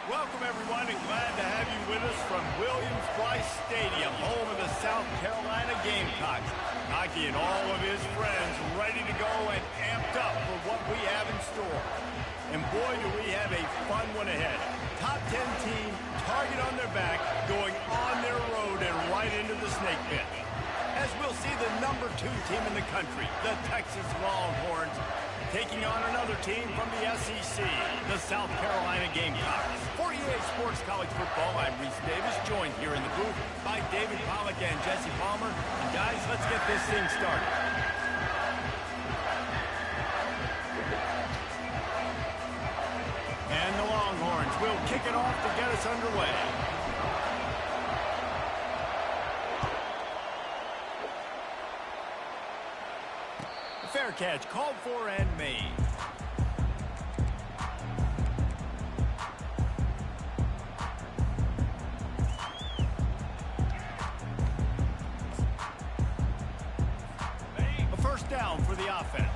Welcome, everyone, and glad to have you with us from Williams-Brice Stadium, home of the South Carolina Gamecocks. Hockey and all of his friends ready to go and amped up for what we have in store. And boy, do we have a fun one ahead. Top 10 team, target on their back, going on their road and right into the snake pit. As we'll see the number 2 team in the country, the Texas Longhorns, taking on another team from the SEC, the South Carolina Gamecocks. For EA Sports College Football, I'm Reese Davis, joined here in the booth by David Pollack and Jesse Palmer. And guys, let's get this thing started. And the Longhorns will kick it off to get us underway. Fair catch called for and made. A first down for the offense.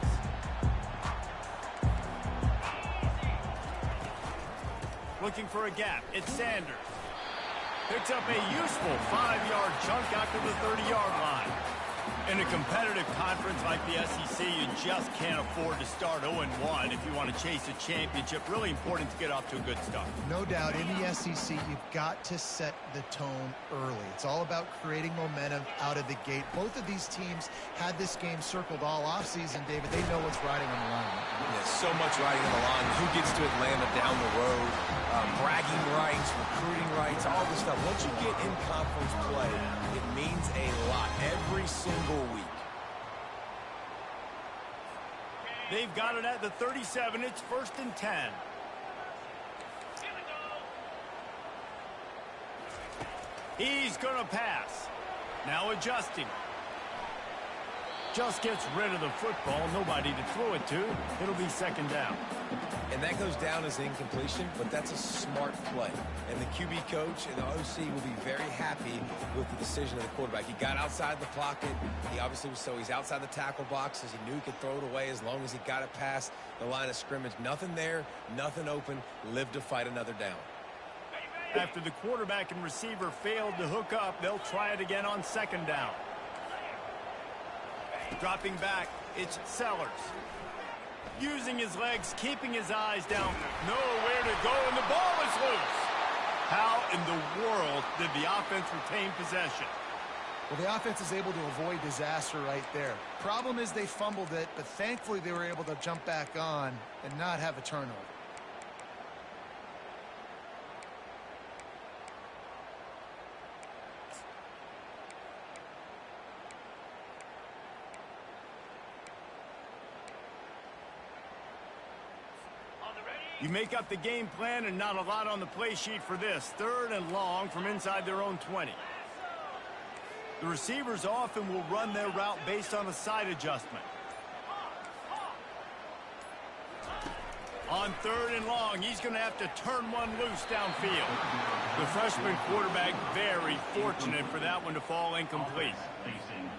Looking for a gap. It's Sanders. Picks up a useful 5-yard chunk after the 30-yard line. In a competitive conference like the SEC, you just can't afford to start 0-1 if you want to chase a championship. Really important to get off to a good start. No doubt, in the SEC, you've got to set the tone early. It's all about creating momentum out of the gate. Both of these teams had this game circled all offseason, David. They know what's riding on the line. Yeah, so much riding on the line. Who gets to Atlanta down the road? Bragging rights, recruiting rights, all this stuff. Once you get in conference play, it means a lot every single week. They've got it at the 37. It's 1st and 10. He's going to pass. Now adjusting. Just gets rid of the football. Nobody to throw it to. It'll be 2nd down. And that goes down as incompletion, but that's a smart play. And the QB coach and the OC will be very happy with the decision of the quarterback. He got outside the pocket. He obviously was he's outside the tackle boxes. He knew he could throw it away as long as he got it past the line of scrimmage. Nothing there, nothing open. Live to fight another down. After the quarterback and receiver failed to hook up, they'll try it again on 2nd down. Dropping back, it's Sellers. Using his legs, keeping his eyes down. Nowhere to go, and the ball is loose. How in the world did the offense retain possession? Well, the offense is able to avoid disaster right there. Problem is they fumbled it, but thankfully they were able to jump back on and not have a turnover. You make up the game plan and not a lot on the play sheet for this. 3rd and long from inside their own 20. The receivers often will run their route based on a side adjustment. On 3rd and long, he's going to have to turn one loose downfield. The freshman quarterback very fortunate for that one to fall incomplete.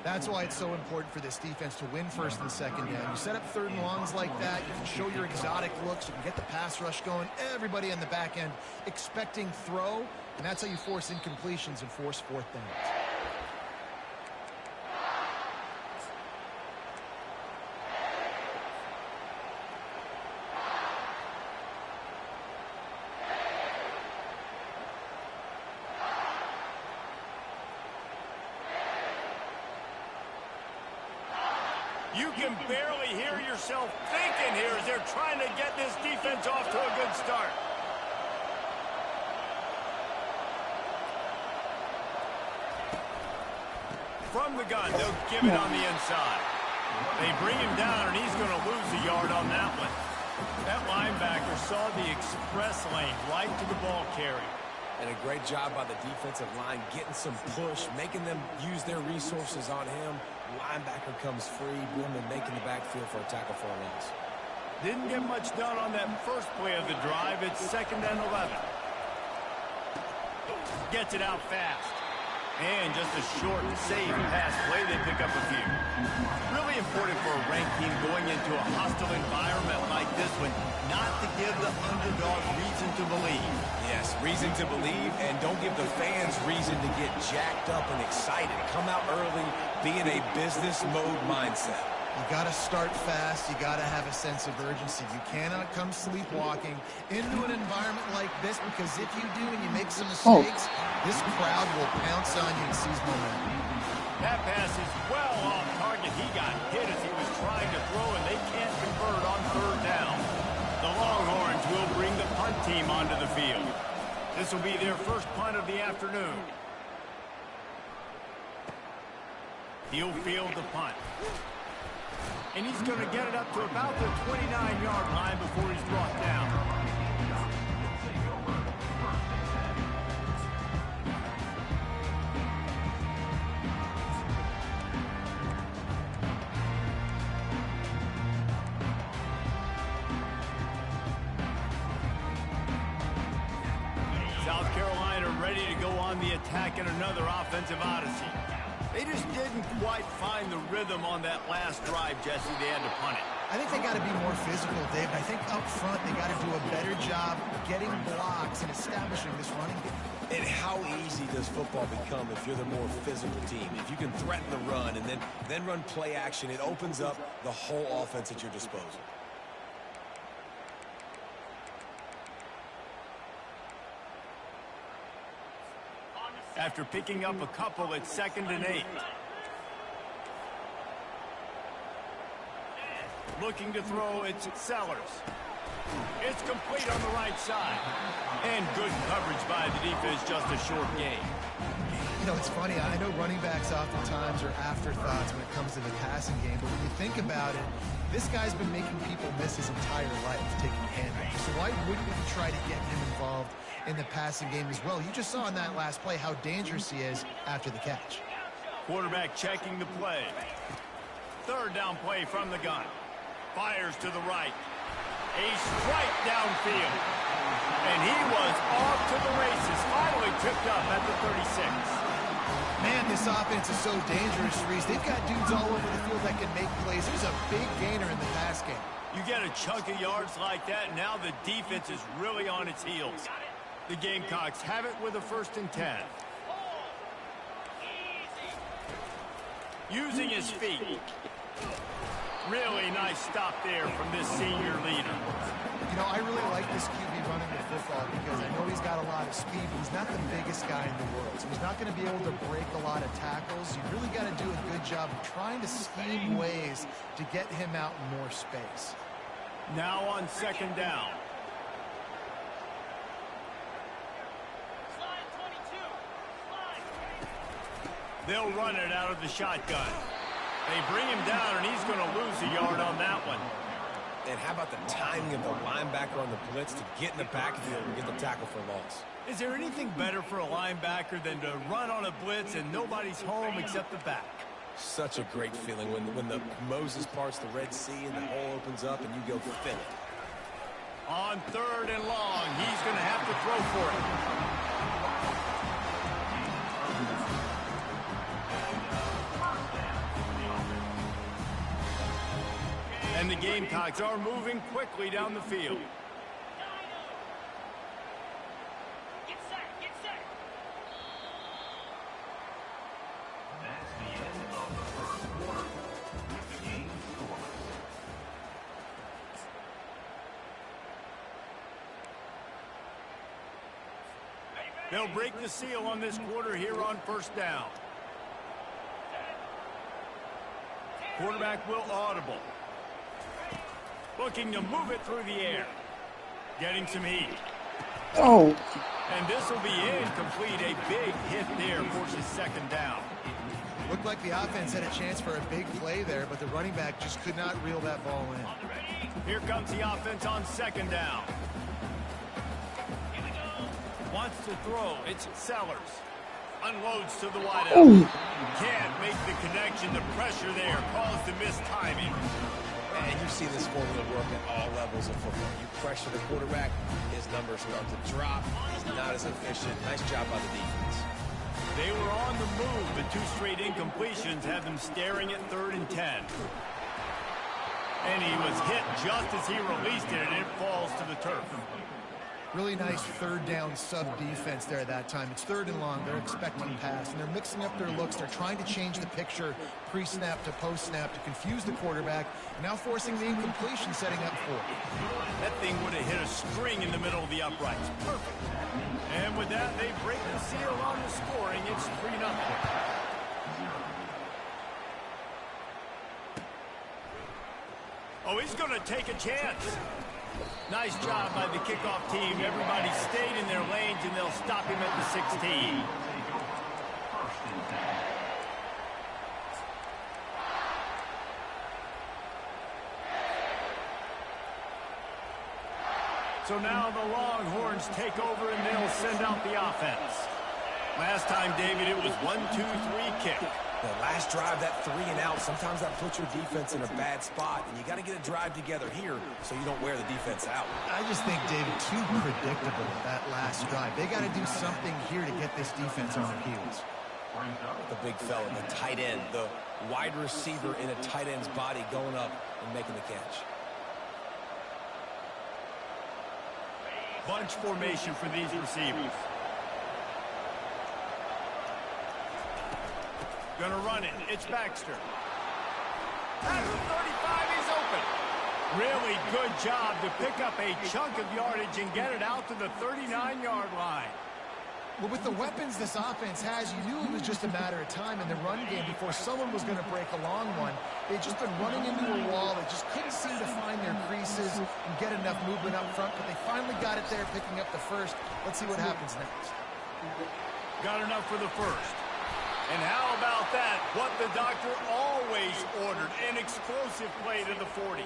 That's why it's so important for this defense to win 1st and 2nd down. You set up 3rd and longs like that, you can show your exotic looks, you can get the pass rush going, everybody on the back end expecting throw, and that's how you force incompletions and force 4th downs. You can barely hear yourself thinking here as they're trying to get this defense off to a good start. From the gun, they'll give it on the inside. They bring him down, and he's going to lose a yard on that one. That linebacker saw the express lane right to the ball carrier. And a great job by the defensive line, getting some push, making them use their resources on him. Linebacker comes free, boom, and making the backfield for a tackle for a loss. Didn't get much done on that first play of the drive. It's 2nd and 11. Gets it out fast. And just a short, safe pass play, they pick up a few. Really important for a ranked team going into a hostile environment like this one, not to give the underdog reason to believe. Yes, reason to believe, and don't give the fans reason to get jacked up and excited. Come out early, be in a business mode mindset. You got to start fast. You got to have a sense of urgency. You cannot come sleepwalking into an environment like this, because if you do and you make some mistakes, this crowd will pounce on you and seize momentum. That pass is well off target. He got hit as he was trying to throw, and they can't convert on third down. The Longhorns will bring the punt team onto the field. This will be their first punt of the afternoon. He'll field the punt. And he's going to get it up to about the 29-yard line before he's brought down. South Carolina ready to go on the attack in another offensive odyssey. They just didn't quite find the rhythm on that last drive, Jesse. They had to punt it. I think they got to be more physical, Dave. I think up front they got to do a better job getting blocks and establishing this running game. And how easy does football become if you're the more physical team? If you can threaten the run and then run play action, it opens up the whole offense at your disposal. After picking up a couple, it's 2nd and 8. Looking to throw, it's Sellers. It's complete on the right side. And good coverage by the defense, just a short gain. You know, it's funny. I know running backs oftentimes are afterthoughts when it comes to the passing game, but when you think about it, this guy's been making people miss his entire life taking handoffs. So why wouldn't you try to get him involved in the passing game as well? You just saw in that last play how dangerous he is after the catch. Quarterback checking the play. Third down play from the gun. Fires to the right. A strike downfield. And he was off to the races. Finally tripped up at the 36. Man, this offense is so dangerous, Reese. They've got dudes all over the field that can make plays. There's a big gainer in the pass game. You get a chunk of yards like that, now the defense is really on its heels. The Gamecocks have it with a 1st and 10. Using his feet. Really nice stop there from this senior leader. You know, I really like this QB running the football because I know he's got a lot of speed, but he's not the biggest guy in the world. So he's not going to be able to break a lot of tackles. You really got to do a good job of trying to scheme ways to get him out in more space. Now on 2nd down. They'll run it out of the shotgun. They bring him down, and he's going to lose a yard on that one. And how about the timing of the linebacker on the blitz to get in the backfield and get the tackle for loss? Is there anything better for a linebacker than to run on a blitz and nobody's home except the back? Such a great feeling when the Moses parts the Red Sea and the hole opens up and you go fill it. On 3rd and long, he's going to have to throw for it. And the Gamecocks are moving quickly down the field. Get set. That's the end of the first quarter. The game scoreless. They'll break the seal on this quarter here on 1st down. Quarterback will audible. Looking to move it through the air. Getting some heat. Oh. And this will be incomplete. A big hit there forces 2nd down. Looked like the offense had a chance for a big play there, but the running back just could not reel that ball in. Here comes the offense on 2nd down. Wants to throw. It's Sellers. Unloads to the wideout. Ooh. Can't make the connection. The pressure there caused the missed timing. And you see this formula work at all levels of football. You pressure the quarterback, his numbers start to drop. He's not as efficient. Nice job by the defense. They were on the move. The 2 straight incompletions had them staring at 3rd and 10. And he was hit just as he released it, and it falls to the turf. Really nice 3rd down sub defense there that time. It's 3rd and long. They're expecting pass, and they're mixing up their looks. They're trying to change the picture pre-snap to post-snap to confuse the quarterback, now forcing the incompletion, setting up 4. That thing would have hit a string in the middle of the uprights. Perfect. And with that, they break the seal on the scoring. It's 3-0. Oh, he's going to take a chance. Nice job by the kickoff team. Everybody stayed in their lanes, and they'll stop him at the 16. So now the Longhorns take over, and they'll send out the offense. Last time, David, it was 1-2-3 kick. The last drive, that 3 and out, sometimes that puts your defense in a bad spot, and you got to get a drive together here so you don't wear the defense out. I just think, David, too predictable that last drive. They got to do something here to get this defense on their heels. The big fella, the tight end, the wide receiver in a tight end's body going up and making the catch. Bunch formation for these receivers. Gonna run it. It's Baxter. At the 35, he's open. Really good job to pick up a chunk of yardage and get it out to the 39-yard line. Well, with the weapons this offense has, you knew it was just a matter of time in the run game before someone was going to break a long one. They'd just been running into a wall. They just couldn't seem to find their creases and get enough movement up front, but they finally got it there, picking up the first. Let's see what happens next. Got enough for the first. And how about that? What the doctor always ordered, an explosive play to the 40.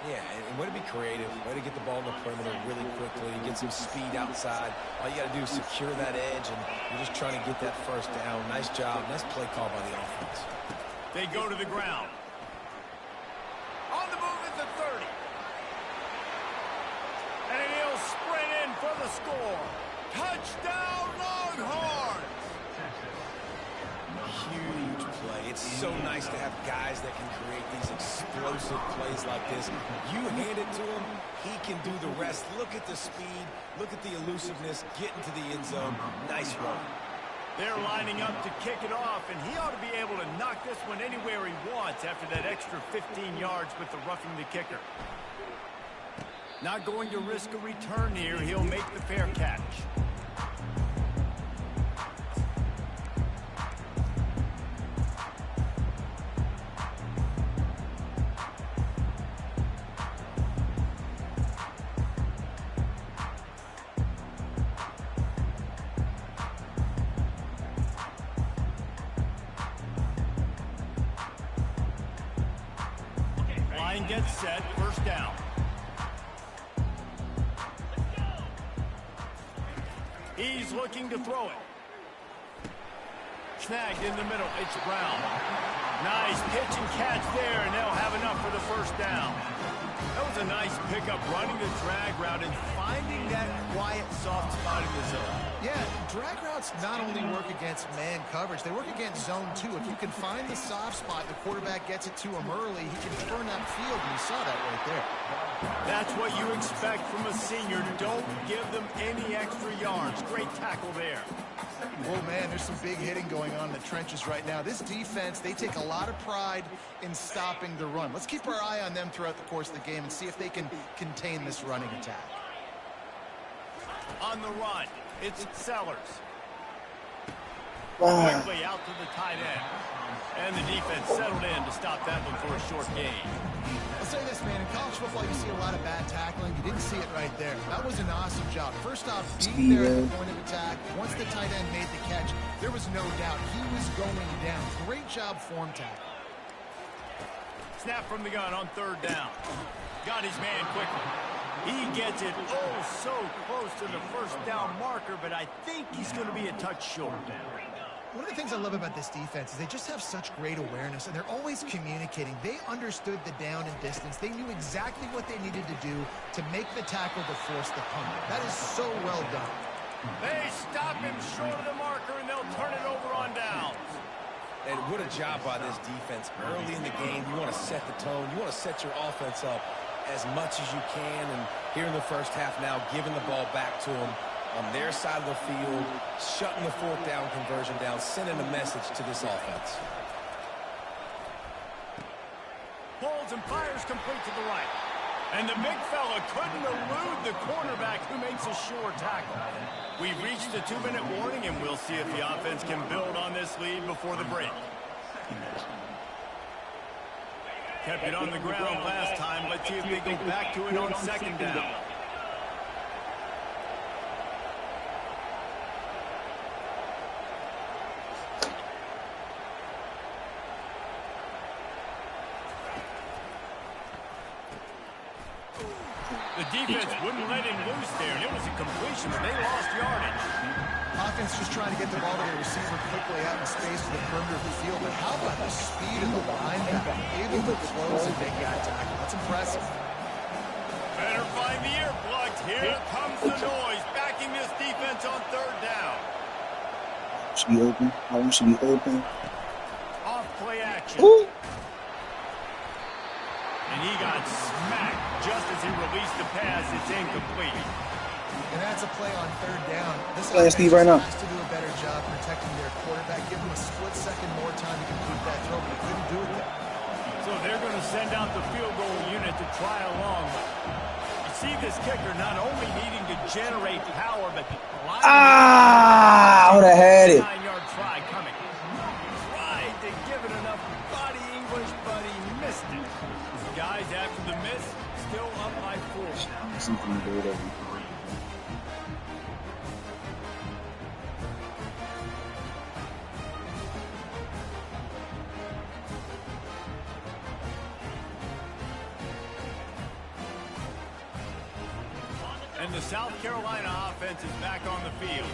Yeah, and way to be creative, way to get the ball in the perimeter really quickly, get some speed outside. All you got to do is secure that edge, and you're just trying to get that first down. Nice job. Nice play call by the offense. They go to the ground. On the move at the 30. And he'll sprint in for the score. Touchdown, Longhorns! Huge play. It's so nice to have guys that can create these explosive plays like this. You hand it to him, he can do the rest. Look at the speed, look at the elusiveness, get into the end zone. Nice run. They're lining up to kick it off, and he ought to be able to knock this one anywhere he wants after that extra 15 yards with the roughing the kicker. Not going to risk a return here. He'll make the fair catch. Line gets set, first down. He's looking to throw it. Snagged in the middle, it's Brown. Nice pitch and catch there, and they'll have enough for the first down. That was a nice pickup, running the drag route and finding that quiet, soft spot in the zone. Yeah, drag routes not only work against man coverage, they work against zone too. If you can find the soft spot, the quarterback gets it to him early, he can turn that field, and you saw that right there. That's what you expect from a senior. Don't give them any extra yards. Great tackle there. Oh, man, there's some big hitting going on in the trenches right now. This defense, they take a lot of pride in stopping the run. Let's keep our eye on them throughout the course of the game and see if they can contain this running attack. On the run, it's Sellers. Quickly out to the tight end. And the defense settled in to stop that one for a short gain. I'll say this, man. In college football, you see a lot of bad tackling. You didn't see it right there. That was an awesome job. First off, being there at the point of attack. Once the tight end made the catch, there was no doubt he was going down. Great job form tackle. Snap from the gun on third down. Got his man quickly. He gets it so close to the first down marker, but I think he's going to be a touch short. One of the things I love about this defense is they just have such great awareness, and they're always communicating. They understood the down and distance. They knew exactly what they needed to do to make the tackle to force the punt. That is so well done. They stop him short of the marker, and they'll turn it what a job by this defense. Early in the game, you want to set the tone. You want to set your offense up as much as you can. And here in the first half now, giving the ball back to them on their side of the field, shutting the fourth down conversion down, sending a message to this offense. Pulls and fires complete to the right. And the big fella couldn't elude the cornerback who makes a sure tackle. We've reached the 2-minute warning, and we'll see if the offense can build on this lead before the break. Kept it on the ground last time. Let's see if they go back to it on second down. The defense wouldn't let him loose there, and it was a completion, but they lost yardage. Offense just trying to get the ball to their receiver quickly out in space to the perimeter of the field, but how about the speed of the linebacker? Able to close and make that tackle. That's impressive. Better find the earplugs. Here comes the noise, backing this defense on third down. Should be open. I want you to be open. Off play action. Ooh. And he got smacked just as he released the pass. It's incomplete. And that's a play on third down. This Play Steve right now. has to do a better job protecting their quarterback. Give him a split second more time to complete that throw, but he couldn't do it there. So they're going to send out the field goal unit to try along. You see this kicker not only needing to generate power, but I would have had it. 9-yard try coming. Tried to give it enough body English, but he missed it. Guys, after the miss, still up by 4. Something to do with it. And the South Carolina offense is back on the field.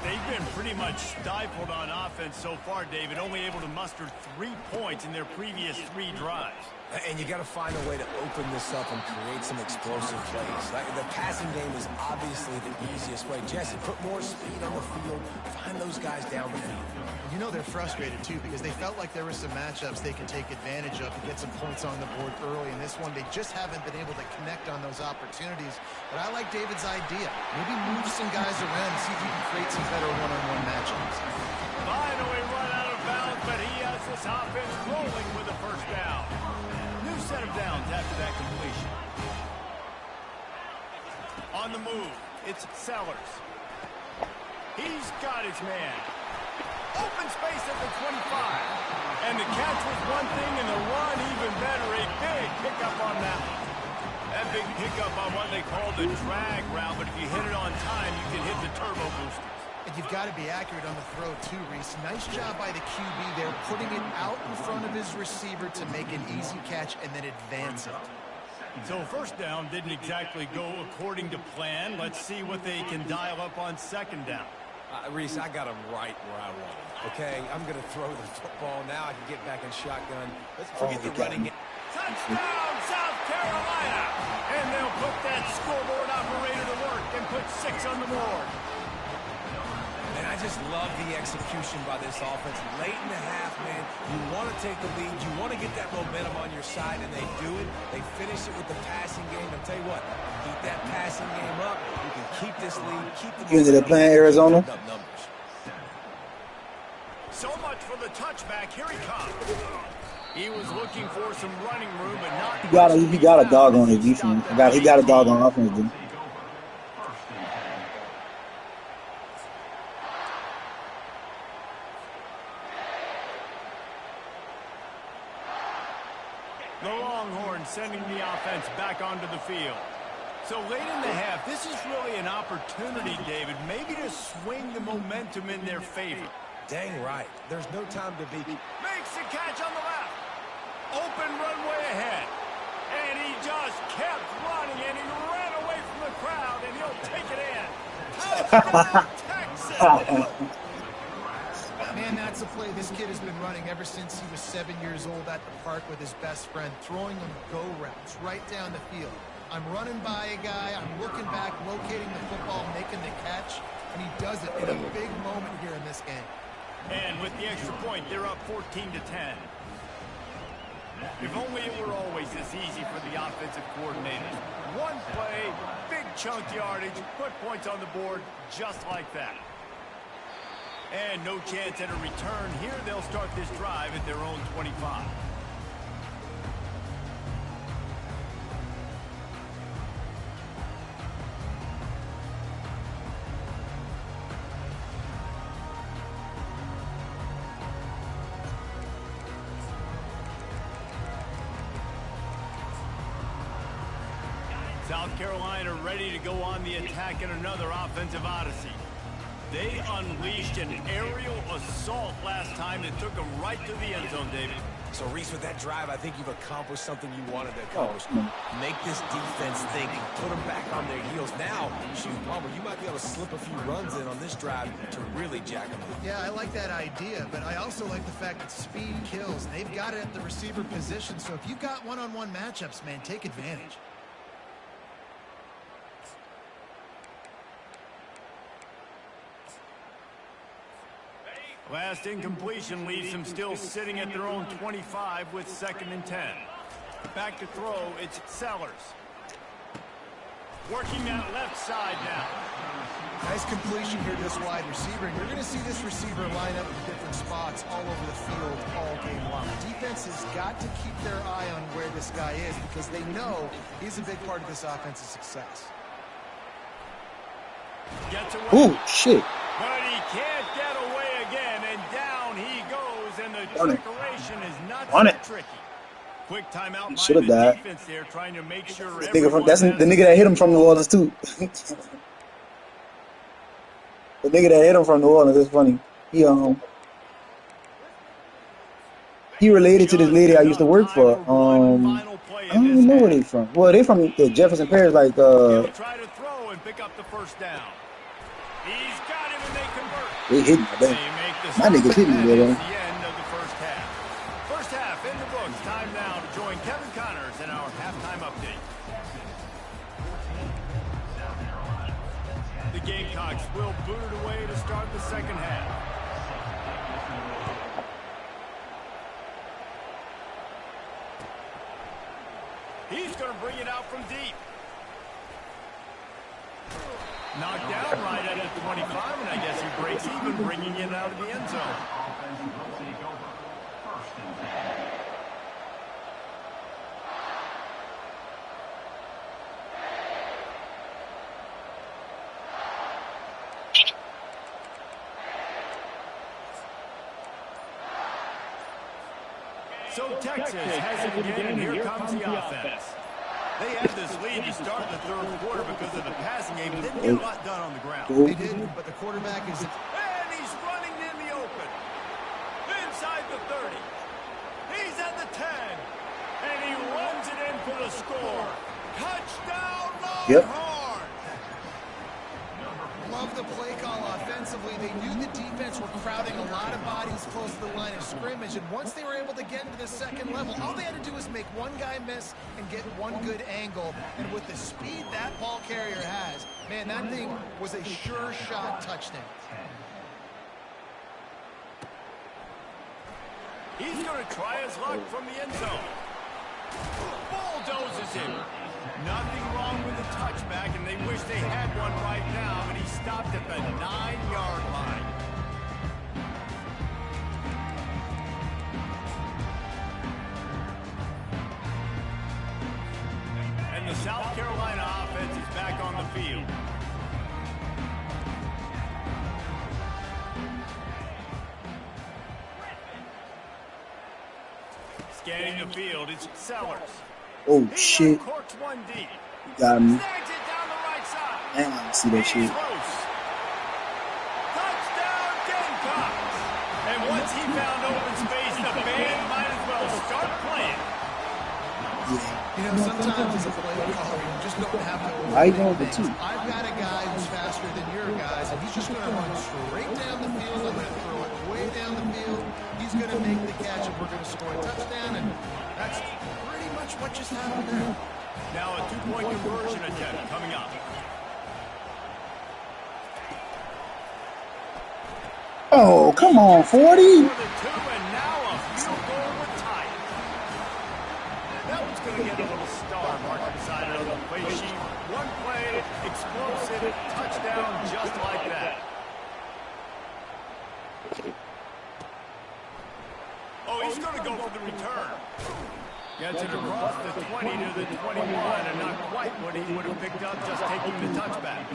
They've been pretty much stifled on offense so far, David, only able to muster 3 points in their previous 3 drives. And you got to find a way to open this up and create some explosive plays. Like the passing game is obviously the easiest way. Jesse, put more speed on the field. Find those guys down the field. You know they're frustrated, too, because they felt like there were some matchups they could take advantage of to get some points on the board early. In this one, they just haven't been able to connect on those opportunities. But I like David's idea. Maybe move some guys around and see if you can create some better one-on-one matchups. Finally run out of bounds, but he has this offense rolling with a first down. New set of downs after that completion. On the move, it's Sellers. He's got his man. Open space at the 25. And the catch was one thing, and the run even better. A big pickup on that one. That big pickup on what they call the drag route, but if you hit it on time, you can hit the turbo boosters. And you've got to be accurate on the throw, too, Reese. Nice job by the QB there, putting it out in front of his receiver to make an easy catch and then advance it. So first down didn't exactly go according to plan. Let's see what they can dial up on second down. Reese, I got him right where I want him. Okay, I'm going to throw the football. Now I can get back in shotgun. Let's forget the running game. Touchdown, South Carolina! And they'll put that scoreboard operator to work and put 6 on the board. And I just love the execution by this offense. Late in the half, man, you want to take the lead. You want to get that momentum on your side, and they do it. They finish it with the passing game. I'll tell you what, keep that passing game up. You can keep this lead, keep the momentum. You ended up playing Arizona? So much for the touchback. Here he comes. He was looking for some running room, but not. He got a dog on his defense. He got a dog on offense, dude. The Longhorns sending the offense back onto the field. So late in the half, this is really an opportunity, David, maybe to swing the momentum in their favor. Dang right. There's no time to be. Makes the catch on the left. Open runway ahead. And he just kept running, and he ran away from the crowd, and he'll take it in. Touchdown, Texas! Man, that's a play this kid has been running ever since he was 7 years old at the park with his best friend, throwing them go routes right down the field. I'm running by a guy, I'm looking back, locating the football, making the catch, and he does it in a big moment here in this game. And with the extra point, they're up 14-10. If only it were always this easy for the offensive coordinators. One play, big chunk yardage, put points on the board just like that. And no chance at a return here. They'll start this drive at their own 25. South Carolina ready to go on the attack in another offensive odyssey. They unleashed an aerial assault last time that took them right to the end zone, David. So, Reese, with that drive, I think you've accomplished something you wanted to accomplish. Make this defense think, put them back on their heels. Now, shoot, Palmer, you might be able to slip a few runs in on this drive to really jack them up. Yeah, I like that idea, but I also like the fact that speed kills. They've got it at the receiver position, so if you've got one-on-one matchups, man, take advantage. Last incompletion leaves them still sitting at their own 25 with 2nd and 10. Back to throw, it's Sellers. Working that left side now. Nice completion here to this wide receiver. And you're going to see this receiver line up in different spots all over the field all game long. Defense has got to keep their eye on where this guy is because they know he's a big part of this offense's success. Gets away. Ooh, shit. But he can't get away again, and down he goes, and the trickeration is not so tricky. Quick timeout by the died. defense there, trying to make sure That's the nigga that hit him from New Orleans, too. The nigga that hit him from New Orleans is funny. He related to this lady I used to work for. I don't even know where they from. Well, they from Jefferson Parish, like He'll try to throw and pick up the first down. He's got him and they convert. They hit me, man. My niggas hit me there, man. The end of the first half. First half in the books. Time now to join Kevin Connors in our halftime update. The Gamecocks will boot it away to start the second half. He's going to bring it out from deep. Knocked down right at the 25, and I guess he breaks even, bringing it out of the end zone. So Texas has it again, and here comes the offense. They had this lead to start the third quarter because of the passing game. Didn't get a lot done on the ground. They didn't, but the quarterback is... And he's running in the open. Inside the 30. He's at the 10. And he runs it in for the score. Touchdown, Longhorns! Love the play call offensively. They knew the defense were crowding a lot of bodies close to the line of scrimmage, and once they were able to get into the second level, all they had to do was make one guy miss and get one good angle, and with the speed that ball carrier has, man, that thing was a sure shot touchdown. He's going to try his luck from the end zone. Bulldozes him. Nothing wrong with the touchback, and they wish they had one right now, but he stopped at the 9-yard line. And the South Carolina offense is back on the field. Scanning the field, it's Sellers. Oh, shit. Corks one deep. Got me. Snags it down the right side. Man, I see that shit. Touchdown, Gamecocks. And once he found open space, the band might as well start playing. Yeah. You know, sometimes as a play caller, you just don't have to I overthink know the things. two. I've got a guy who's faster than your guys, and he's just going to run straight down the field. I'm going to throw it way down the field. He's going to make the catch, and we're going to score a touchdown, and that's pretty much what just happened there. Now a two-point conversion attempt coming up. Oh, come on, For 40. the two, and now a field goal would tie it. That one's going to get a little star marked beside it on the play sheet. One play, explosive, touchdown, just like that. Oh, he's going to go for the return. Gets it across the 20 to the 21, and not quite what he would have picked up just taking the touchback.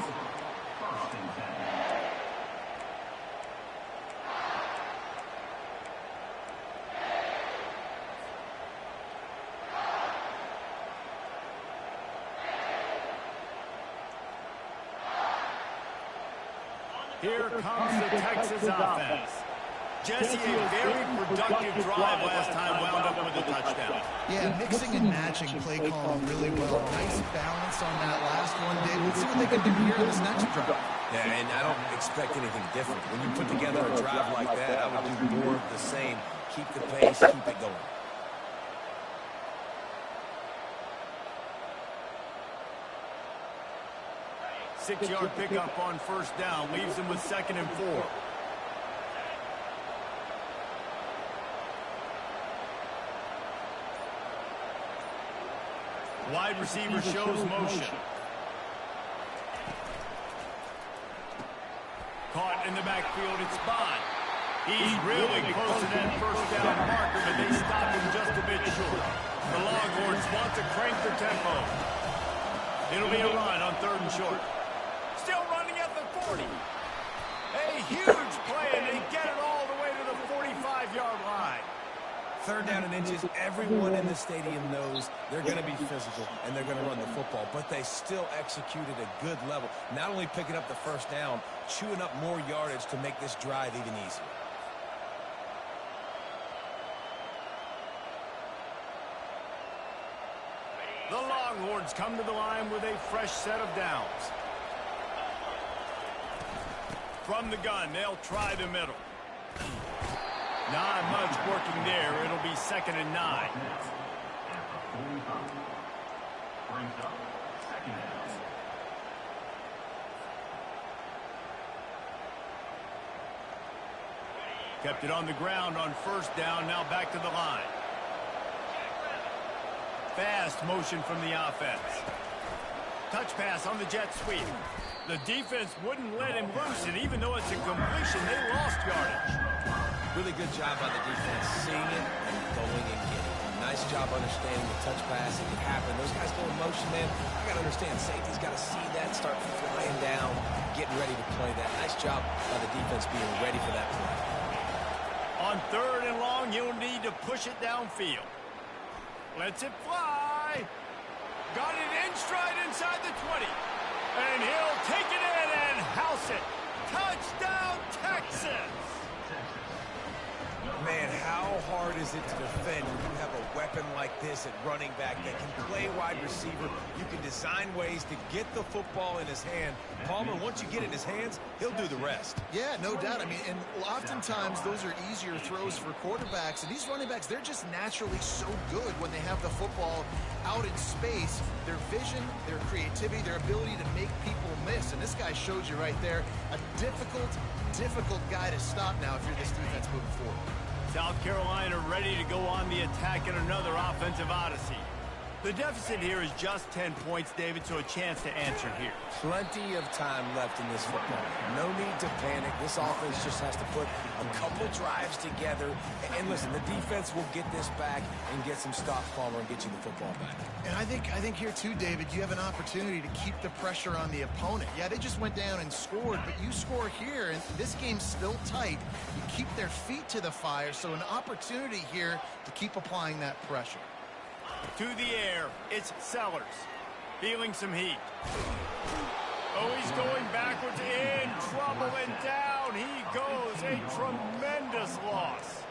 Here comes the Texas offense. Jesse, a very productive drive last time, wound up with a touchdown. Yeah, mixing and matching play calling really well. Nice balance on that last one, Dave. Let's see what they can do here in this next drive. Yeah, and I don't expect anything different. When you put together a drive like that, I would do more of the same. Keep the pace, keep it going. Six-yard pickup on first down. Leaves him with 2nd and 4. Wide receiver shows motion. Caught in the backfield, it's Bond. He's really close to that first down marker, but they stopped him just a bit short. The Longhorns want to crank their tempo. It'll be a run on 3rd and short. Still running at the 40. A huge play, and they get it all the way to the 45-yard line. 3rd down and inches, everyone in the stadium knows they're going to be physical and they're going to run the football, but they still executed a good level. Not only picking up the first down, chewing up more yardage to make this drive even easier. The Longhorns come to the line with a fresh set of downs. From the gun, they'll try the middle. Not much working there. It'll be 2nd and 9. Kept it on the ground on first down. Now back to the line. Fast motion from the offense. Touch pass on the jet sweep. The defense wouldn't let him loose, and even though it's a completion, they lost yardage. Really good job by the defense, seeing it and going and getting it. Nice job understanding the touch pass. It can happen. Those guys go in motion, man. I got to understand, safety's got to see that, start flying down, getting ready to play that. Nice job by the defense being ready for that play. On 3rd and long, you'll need to push it downfield. Lets it fly. Got it in stride inside the 20. And he'll take it in and house it. Touchdown, Texas! Man, how hard is it to defend when you have a weapon like this at running back that can play wide receiver? You can design ways to get the football in his hand. Palmer, once you get it in his hands, he'll do the rest. Yeah, no doubt. I mean, and oftentimes those are easier throws for quarterbacks. And these running backs, they're just naturally so good when they have the football out in space. Their vision, their creativity, their ability to make people miss. And this guy showed you right there a difficult guy to stop now if you're this defense moving forward. South Carolina ready to go on the attack in another offensive odyssey. The deficit here is just 10 points, David, so a chance to answer here. Plenty of time left in this football. No need to panic. This offense just has to put a couple drives together. And listen, the defense will get this back and get some stops, Palmer, and get you the football back. And I think here too, David, you have an opportunity to keep the pressure on the opponent. Yeah, they just went down and scored, but you score here, and this game's still tight. You keep their feet to the fire, so an opportunity here to keep applying that pressure. To the air, it's Sellers. Feeling some heat. Oh, he's going backwards, in trouble, and down he goes. A tremendous loss.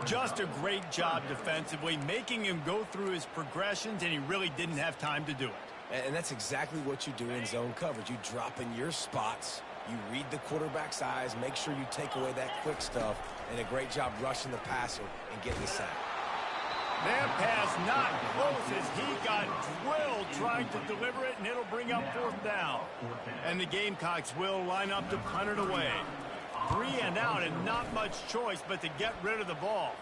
Just a great job defensively, making him go through his progressions, and he really didn't have time to do it. And that's exactly what you do in zone coverage. You drop in your spots, you read the quarterback's eyes, make sure you take away that quick stuff, and a great job rushing the passer and getting the sack. That pass not close as he got drilled trying to deliver it, and it'll bring up 4th down. And the Gamecocks will line up to punt it away. 3 and out and not much choice but to get rid of the ball.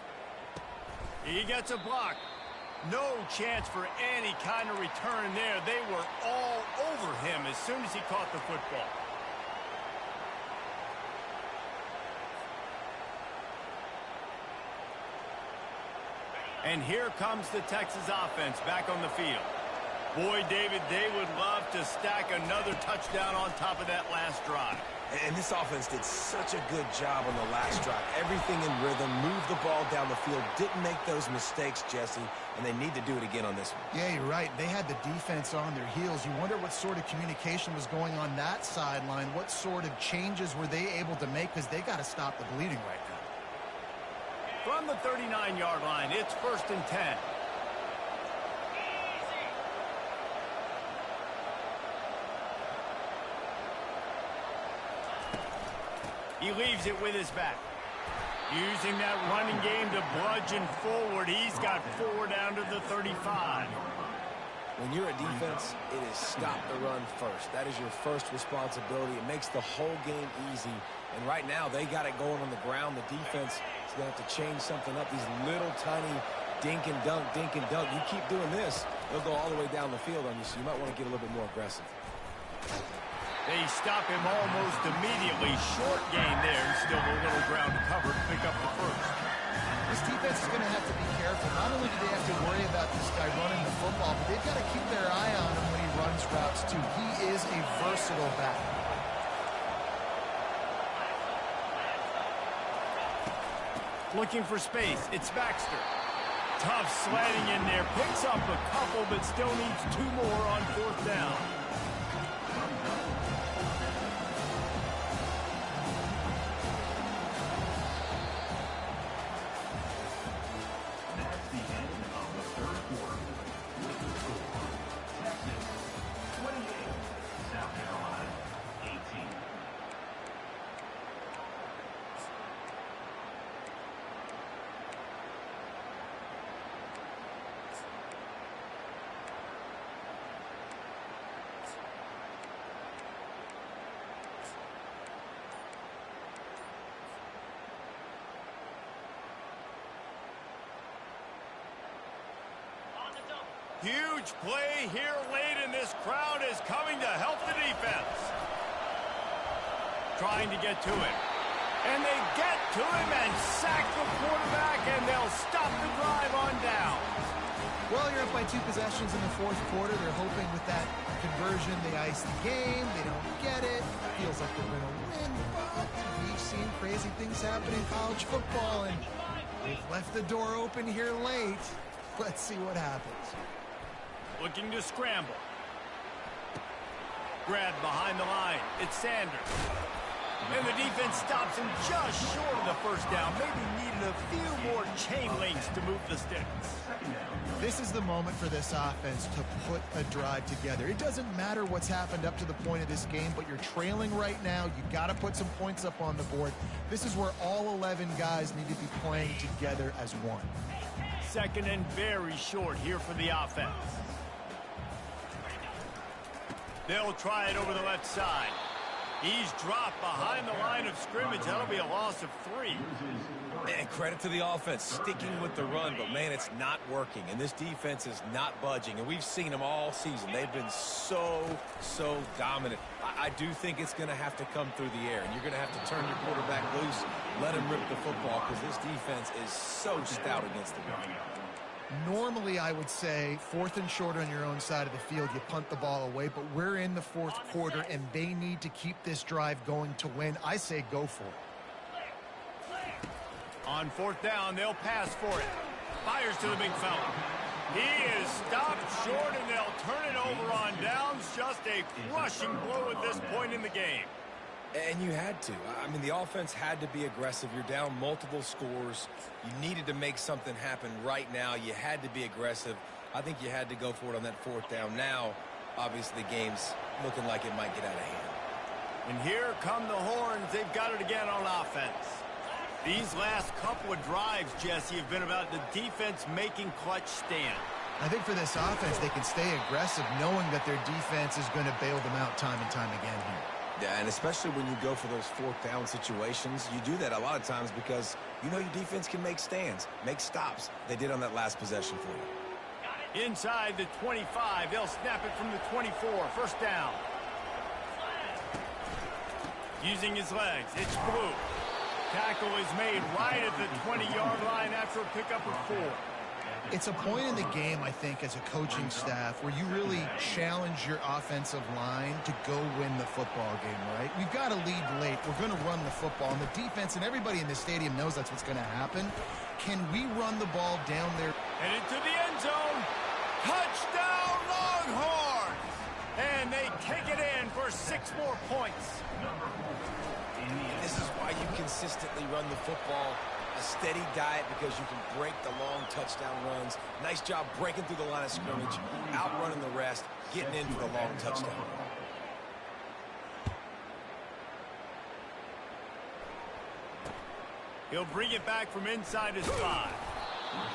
He gets a block. No chance for any kind of return there. They were all over him as soon as he caught the football. And here comes the Texas offense back on the field. Boy, David, they would love to stack another touchdown on top of that last drive. And this offense did such a good job on the last drive. Everything in rhythm, moved the ball down the field, didn't make those mistakes, Jesse, and they need to do it again on this one. Yeah, you're right. They had the defense on their heels. You wonder what sort of communication was going on that sideline. What sort of changes were they able to make, because they got to stop the bleeding right now. From the 39-yard line, it's 1st and 10. He leaves it with his back. Using that running game to bludgeon forward. He's got 4 down to the 35. When you're a defense, it is stop the run first. That is your first responsibility. It makes the whole game easy. And right now, they got it going on the ground. The defense is going to have to change something up. These little tiny dink and dunk, dink and dunk. You keep doing this, they'll go all the way down the field on you, so you might want to get a little bit more aggressive. They stop him almost immediately. Short gain there, and still a little ground to cover to pick up the first. This defense is going to have to be careful. Not only do they have to worry about this guy running the football, but they've got to keep their eye on him when he runs routes, too. He is a versatile back. Looking for space. It's Baxter. Tough sledding in there. Picks up a couple, but still needs 2 more on 4th down. That's the end of the third quarter. With the score, Texas 28, South Carolina 18. Huge play here late, and this crowd is coming to help the defense. Trying to get to him. And they get to him and sack the quarterback, and they'll stop the drive on down. Well, you're up by 2 possessions in the 4th quarter. They're hoping with that conversion they ice the game. They don't get it. Feels like they're going to win, but we've seen crazy things happen in college football, and they've left the door open here late. Let's see what happens. Looking to scramble. Grabbed behind the line. It's Sanders. And the defense stops him just short of the first down. Maybe needed a few more chain links to move the sticks. This is the moment for this offense to put a drive together. It doesn't matter what's happened up to the point of this game, but you're trailing right now. You got to put some points up on the board. This is where all 11 guys need to be playing together as one. 2nd and very short here for the offense. They'll try it over the left side. He's dropped behind the line of scrimmage. That'll be a loss of 3. And credit to the offense, sticking with the run, but man, it's not working, and this defense is not budging, and we've seen them all season. They've been so dominant. I do think it's going to have to come through the air, and you're going to have to turn your quarterback loose, let him rip the football, because this defense is so stout against the run. Normally, I would say 4th and short on your own side of the field, you punt the ball away, but we're in the 4th quarter, and they need to keep this drive going to win. I say go for it. On 4th down, they'll pass for it. Fires to the big fella. He is stopped short, and they'll turn it over on downs. Just a crushing blow at this point in the game. And you had to. I mean, the offense had to be aggressive. You're down multiple scores. You needed to make something happen right now. You had to be aggressive. I think you had to go for it on that 4th down. Now, obviously, the game's looking like it might get out of hand. And here come the horns. They've got it again on offense. These last couple of drives, Jesse, have been about the defense making clutch stand. I think for this offense, they can stay aggressive knowing that their defense is going to bail them out time and time again here. Yeah, and especially when you go for those fourth down situations, you do that a lot of times because you know your defense can make stands, make stops. They did on that last possession for you. Inside the 25, they'll snap it from the 24. First down. Using his legs, it's Blue. Tackle is made right at the 20-yard line after a pickup of 4. It's a point in the game, I think, as a coaching staff where you really challenge your offensive line to go win the football game, right? We've got to lead late. We're going to run the football. And the defense and everybody in the stadium knows that's what's going to happen. Can we run the ball down there? Headed to the end zone. Touchdown, Longhorns! And they kick it in for 6 more points. This is why you consistently run the football. A steady diet because you can break the long touchdown runs. Nice job breaking through the line of scrimmage, outrunning the rest, getting in for the long touchdown. He'll bring it back from inside his 5.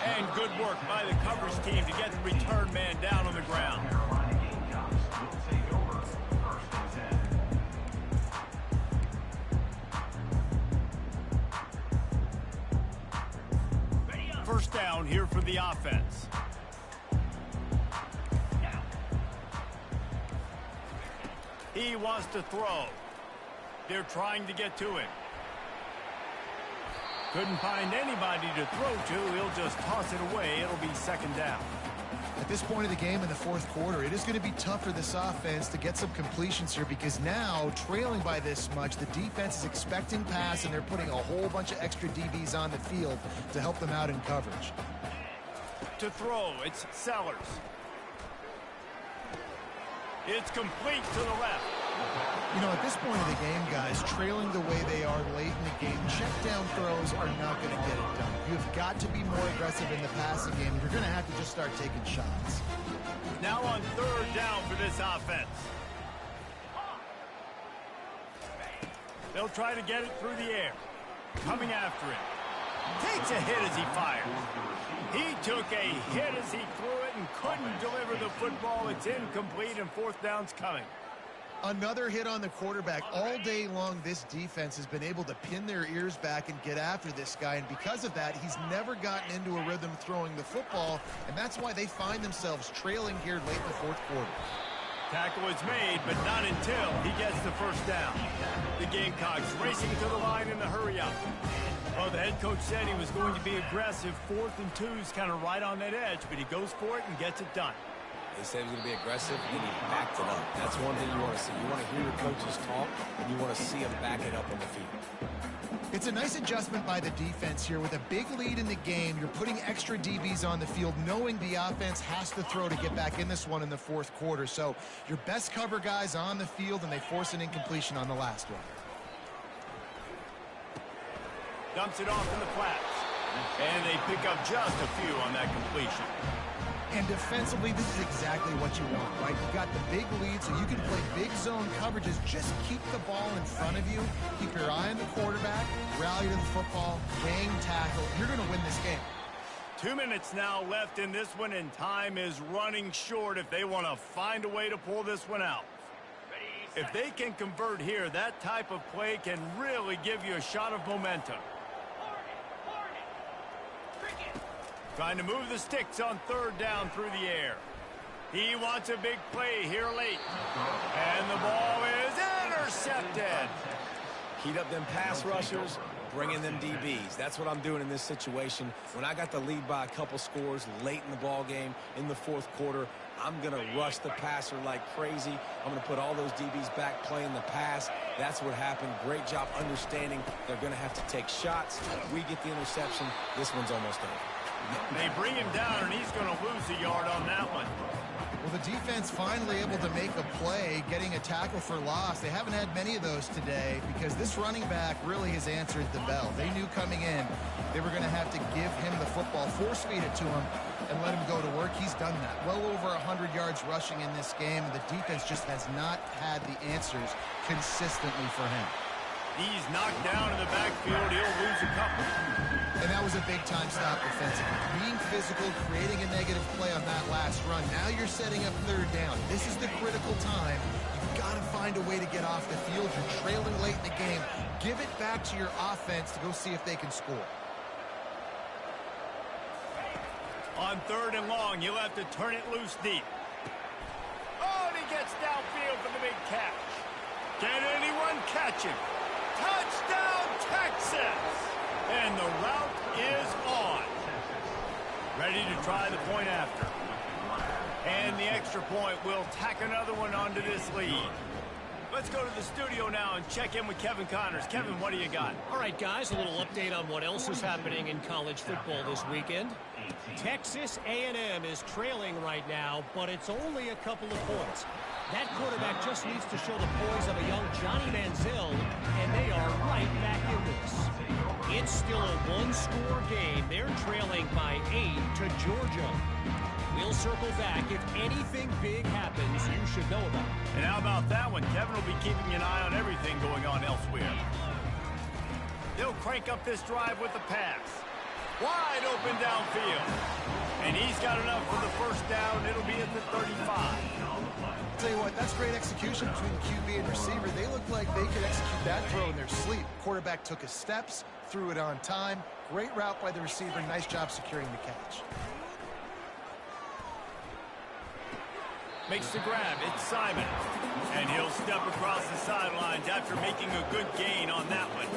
And good work by the coverage team to get the return man down on the ground. First down here for the offense. He wants to throw. They're trying to get to him. Couldn't find anybody to throw to. He'll just toss it away. It'll be second down. At this point of the game in the fourth quarter, it is going to be tough for this offense to get some completions here because now, trailing by this much, the defense is expecting pass, and they're putting a whole bunch of extra DBs on the field to help them out in coverage. To throw, it's Sellers. It's complete to the left. You know, at this point of the game, guys, trailing the way they are late in the game, check down throws are not going to get it done. You've got to be more aggressive in the passing game. You're going to have to just start taking shots. Now on third down for this offense. They'll try to get it through the air. Coming after him. Takes a hit as he fires. He took a hit as he threw it and couldn't deliver the football. It's incomplete and fourth down's coming. Another hit on the quarterback. All day long, this defense has been able to pin their ears back and get after this guy, and because of that, he's never gotten into a rhythm throwing the football, and that's why they find themselves trailing here late in the fourth quarter. Tackle is made, but not until he gets the first down. The Gamecocks racing to the line in the hurry-up. Well, the head coach said he was going to be aggressive. 4th and 2's kind of right on that edge, but he goes for it and gets it done. They said he was going to be aggressive, and he backed it up. That's one thing you want to see. You want to hear your coaches talk, and you want to see them back it up on the field. It's a nice adjustment by the defense here. With a big lead in the game, you're putting extra DBs on the field, knowing the offense has to throw to get back in this one in the fourth quarter. So your best cover guys on the field, and they force an incompletion on the last one. Dumps it off in the flats. And they pick up just a few on that completion. And defensively, this is exactly what you want, right? You've got the big lead, so you can play big zone coverages. Just keep the ball in front of you. Keep your eye on the quarterback. Rally to the football. Gang tackle. You're going to win this game. 2 minutes now left in this one, and time is running short if they want to find a way to pull this one out. If they can convert here, that type of play can really give you a shot of momentum. Trying to move the sticks on third down through the air. He wants a big play here late. And the ball is intercepted. Heat up them pass rushers, bring in them DBs. That's what I'm doing in this situation. When I got the lead by a couple scores late in the ball game, in the fourth quarter, I'm going to rush the passer like crazy. I'm going to put all those DBs back playing the pass. That's what happened. Great job understanding they're going to have to take shots. We get the interception. This one's almost over. They bring him down, and he's going to lose a yard on that one. Well, the defense finally able to make a play, getting a tackle for loss. They haven't had many of those today because this running back really has answered the bell. They knew coming in they were going to have to give him the football, force-feed it to him, and let him go to work. He's done that. Well over 100 yards rushing in this game, and the defense just has not had the answers consistently for him. He's knocked down in the backfield. He'll lose a couple. And that was a big-time stop defensively. Being physical, creating a negative play on that last run. Now you're setting up third down. This is the critical time. You've You've got to find a way to get off the field. You're trailing late in the game. Give it back to your offense to go see if they can score. On 3rd and long, you'll have to turn it loose deep. Oh, and he gets downfield for the big catch. Can anyone catch him? Touchdown, Texas! And the route is on. Ready to try the point after. And the extra point will tack another one onto this lead. Let's go to the studio now and check in with Kevin Connors. Kevin, what do you got? All right, guys, a little update on what else is happening in college football this weekend. Texas A&M is trailing right now, but it's only a couple of points. That quarterback just needs to show the poise of a young Johnny Manziel, and they are right back in this. It's still a one-score game. They're trailing by 8 to Georgia. We'll circle back. If anything big happens, you should know about it. And how about that one? Kevin will be keeping an eye on everything going on elsewhere. They'll crank up this drive with the pass. Wide open downfield. And he's got enough for the first down. It'll be at the 35. Tell you what, that's great execution between QB and receiver. They look like they could execute that throw in their sleep. Quarterback took his steps, threw it on time. Great route by the receiver. Nice job securing the catch. Makes the grab. It's Simon. And he'll step across the sidelines after making a good gain on that one.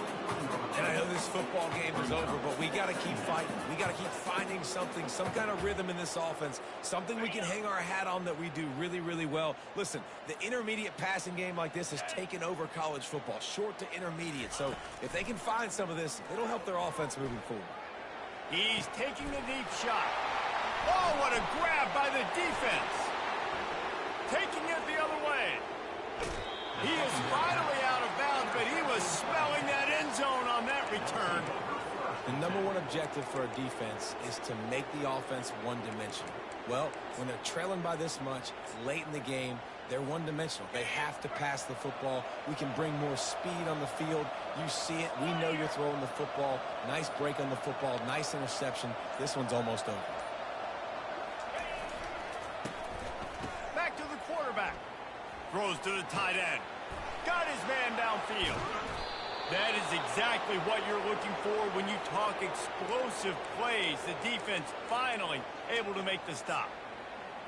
And I know this football game is over, but we got to keep fighting. We got to keep finding something, some kind of rhythm in this offense, something we can hang our hat on that we do really, really well. Listen, the intermediate passing game like this has taken over college football, short to intermediate. So if they can find some of this, it'll help their offense moving forward. He's taking the deep shot. Oh, what a grab by the defense. Taking it the other way. He is finally out of bounds, but he was smelling that end zone on that return. The number one objective for a defense is to make the offense one-dimensional. Well, when they're trailing by this much, late in the game, they're one-dimensional. They have to pass the football. We can bring more speed on the field. You see it. We know you're throwing the football. Nice break on the football. Nice interception. This one's almost over. Back to the quarterback. Throws to the tight end. Got his man downfield. That is exactly what you're looking for when you talk explosive plays. The defense finally able to make the stop.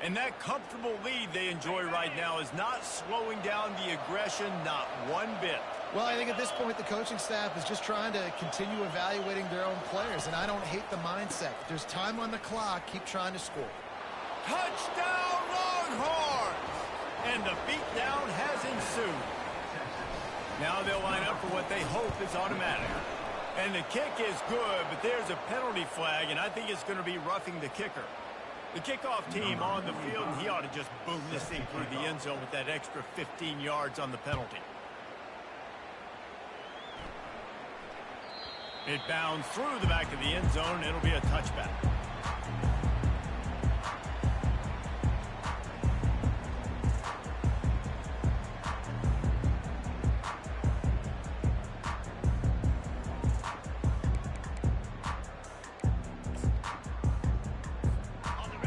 And that comfortable lead they enjoy right now is not slowing down the aggression, not one bit. Well, I think at this point the coaching staff is just trying to continue evaluating their own players, and I don't hate the mindset. If there's time on the clock, keep trying to score. Touchdown, Longhorns! And the beatdown has ensued. Now they'll line up for what they hope is automatic. And the kick is good, but there's a penalty flag, and I think it's going to be roughing the kicker. The kickoff team on the field, and he ought to just boom this thing through the end zone with that extra 15 yards on the penalty. It bounds through the back of the end zone, and it'll be a touchback.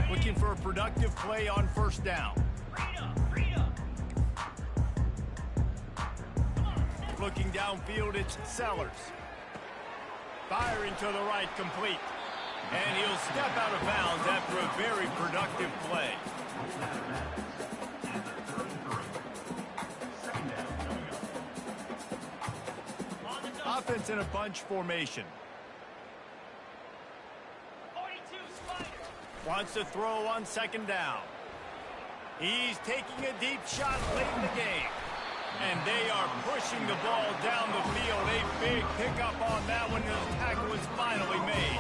Looking for a productive play on first down. Looking downfield, it's Sellers. Firing to the right, complete. And he'll step out of bounds after a very productive play. Offense in a bunch formation. Wants to throw on second down. He's taking a deep shot late in the game. And they are pushing the ball down the field. A big pickup on that one, and the tackle is finally made.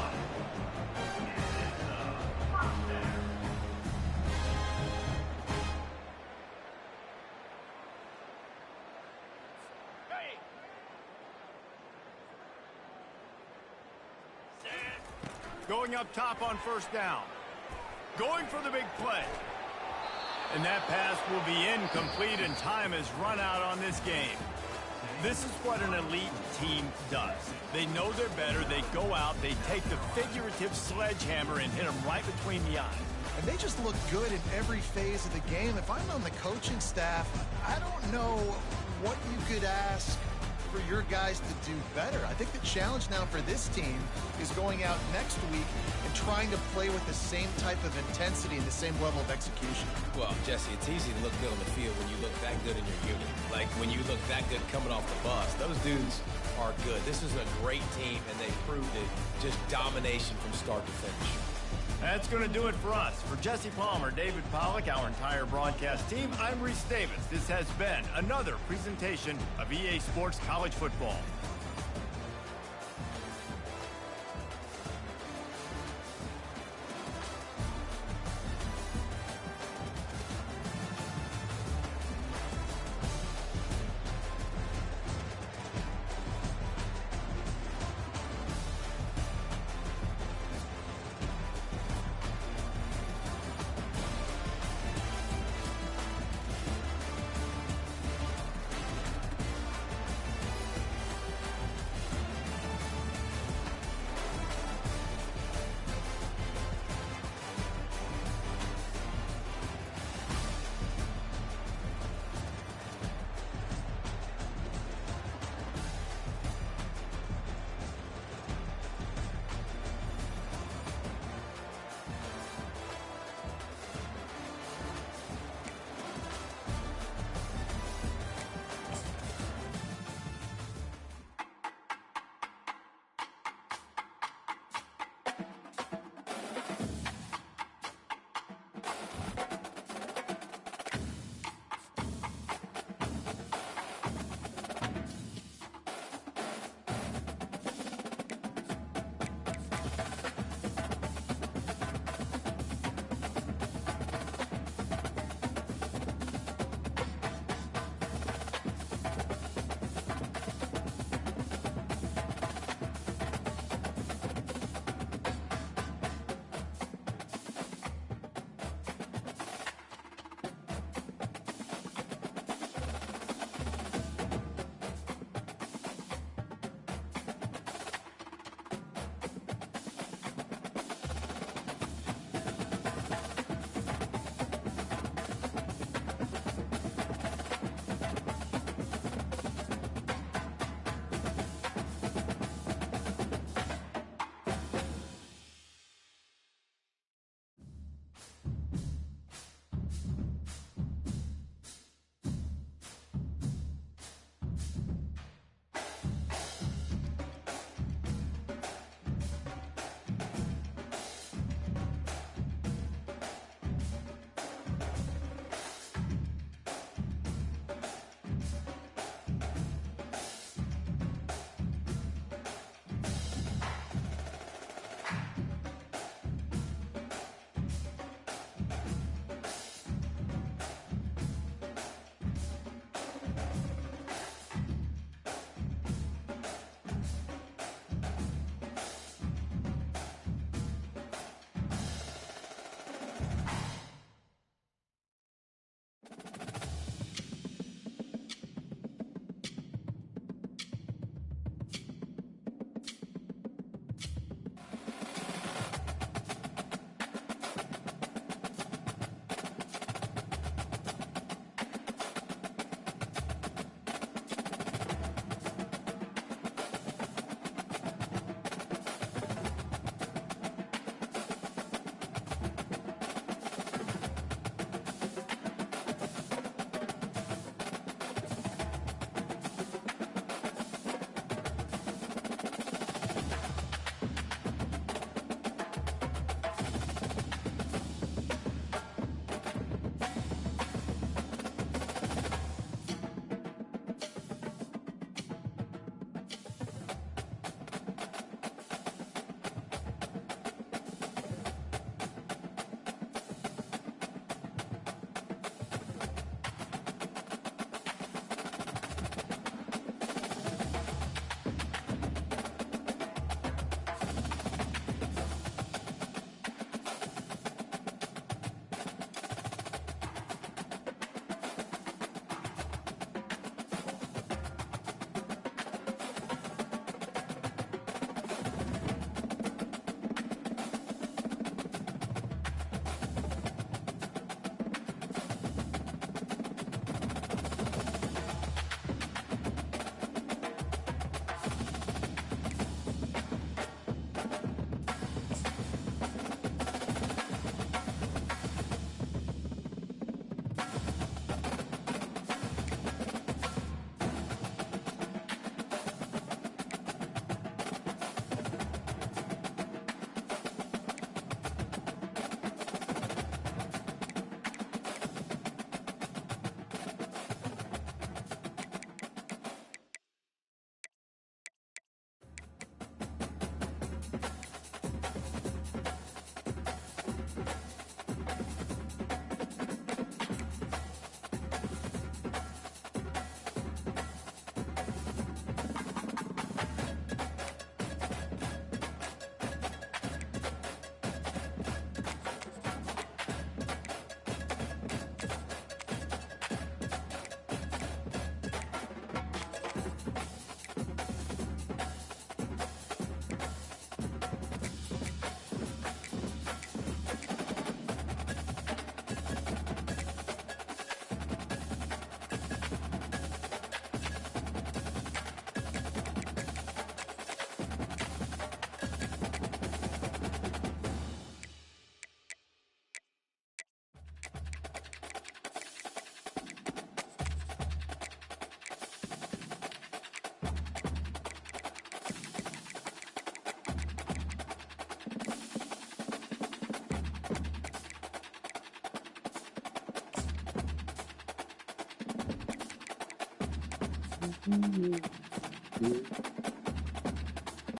Going up top on first down. Going for the big play. And that pass will be incomplete, and time has run out on this game. This is what an elite team does. They know they're better. They go out. They take the figurative sledgehammer and hit them right between the eyes. And they just look good in every phase of the game. If I'm on the coaching staff, I don't know what you could ask for your guys to do better. I think the challenge now for this team is going out next week and trying to play with the same type of intensity and the same level of execution. Well, Jesse, it's easy to look good on the field when you look that good in your unit. Like when you look that good coming off the bus. Those dudes are good. This is a great team, and they proved it. Just domination from start to finish. That's going to do it for us. For Jesse Palmer, David Pollack, our entire broadcast team, I'm Reese Davis. This has been another presentation of EA Sports College Football.